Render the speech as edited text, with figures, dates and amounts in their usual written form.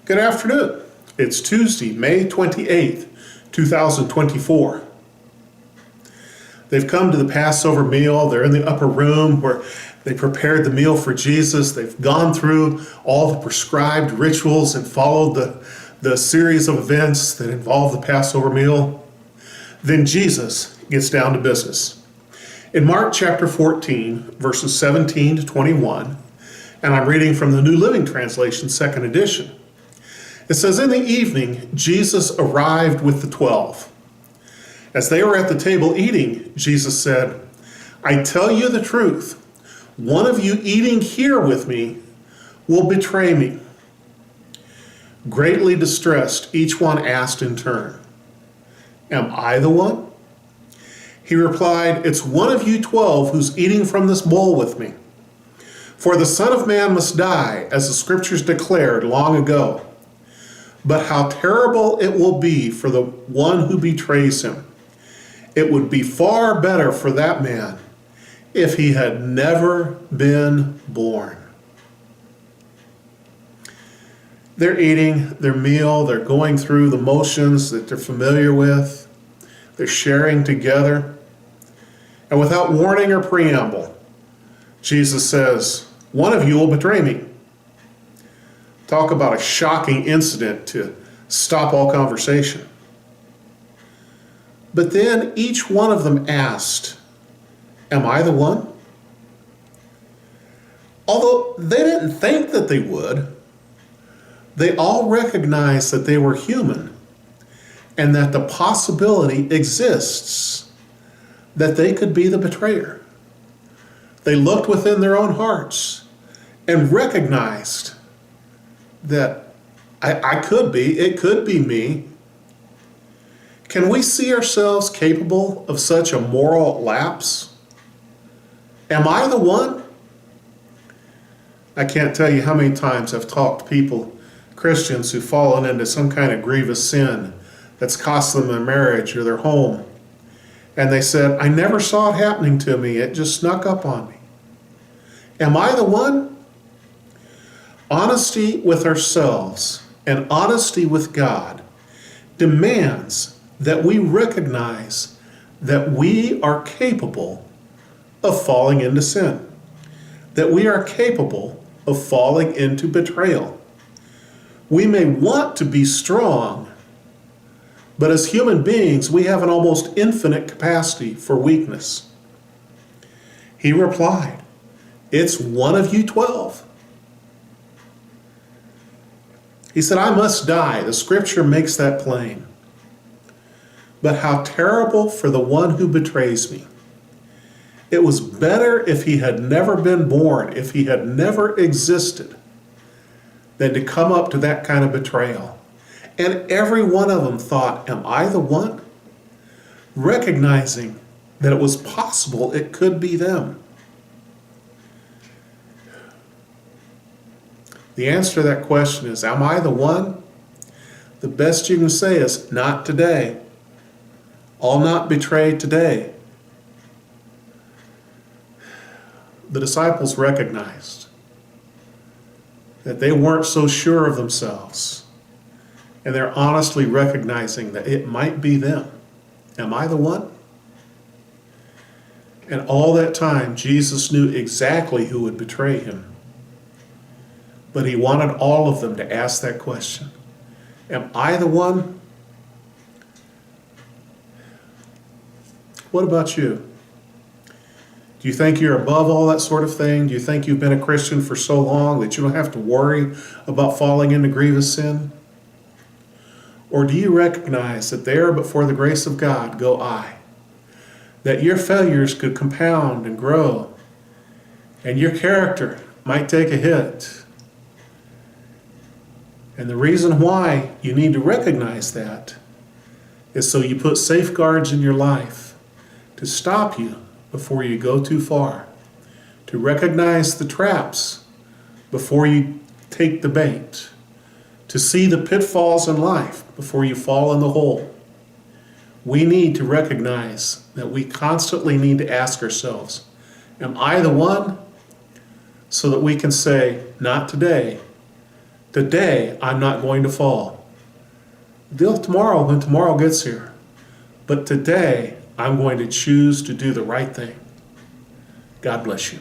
Good afternoon. It's Tuesday, May 28th, 2024. They've come to the Passover meal. They're in the upper room where they prepared the meal for Jesus. They've gone through all the prescribed rituals and followed the series of events that involve the Passover meal. Then Jesus gets down to business. In Mark chapter 14, verses 17 to 21, and I'm reading from the New Living Translation, second edition. It says, "In the evening, Jesus arrived with the 12. As they were at the table eating, Jesus said, 'I tell you the truth, one of you eating here with me will betray me.' Greatly distressed, each one asked in turn, 'Am I the one?' He replied, 'It's one of you 12 who's eating from this bowl with me. For the Son of Man must die, as the Scriptures declared long ago. But how terrible it will be for the one who betrays him. It would be far better for that man if he had never been born.'" They're eating their meal. They're going through the motions that they're familiar with. They're sharing together. And without warning or preamble, Jesus says, "One of you will betray me." Talk about a shocking incident to stop all conversation. But then each one of them asked, "Am I the one?" Although they didn't think that they would, they all recognized that they were human and that the possibility exists that they could be the betrayer. They looked within their own hearts and recognized that I could be, it could be me. Can we see ourselves capable of such a moral lapse? Am I the one? I can't tell you how many times I've talked to people, Christians, who've fallen into some kind of grievous sin that's cost them their marriage or their home. And they said, "I never saw it happening to me. It just snuck up on me." Am I the one? Honesty with ourselves and honesty with God demands that we recognize that we are capable of falling into sin, that we are capable of falling into betrayal. We may want to be strong, but as human beings, we have an almost infinite capacity for weakness. He replied, "It's one of you 12. He said, "I must die." The Scripture makes that plain. But how terrible for the one who betrays me. It was better if he had never been born, if he had never existed, than to come up to that kind of betrayal. And every one of them thought, "Am I the one?" Recognizing that it was possible it could be them. The answer to that question is, am I the one? The best you can say is, not today. I'll not betray today. The disciples recognized that they weren't so sure of themselves. And they're honestly recognizing that it might be them. Am I the one? And all that time, Jesus knew exactly who would betray him. But he wanted all of them to ask that question. Am I the one? What about you? Do you think you're above all that sort of thing? Do you think you've been a Christian for so long that you don't have to worry about falling into grievous sin? Or do you recognize that there, before the grace of God, go I? That your failures could compound and grow, and your character might take a hit. And the reason why you need to recognize that is so you put safeguards in your life to stop you before you go too far, to recognize the traps before you take the bait, to see the pitfalls in life before you fall in the hole. We need to recognize that we constantly need to ask ourselves, am I the one? So that we can say, not today, Today, I'm not going to fall. Deal with tomorrow when tomorrow gets here. But today, I'm going to choose to do the right thing. God bless you.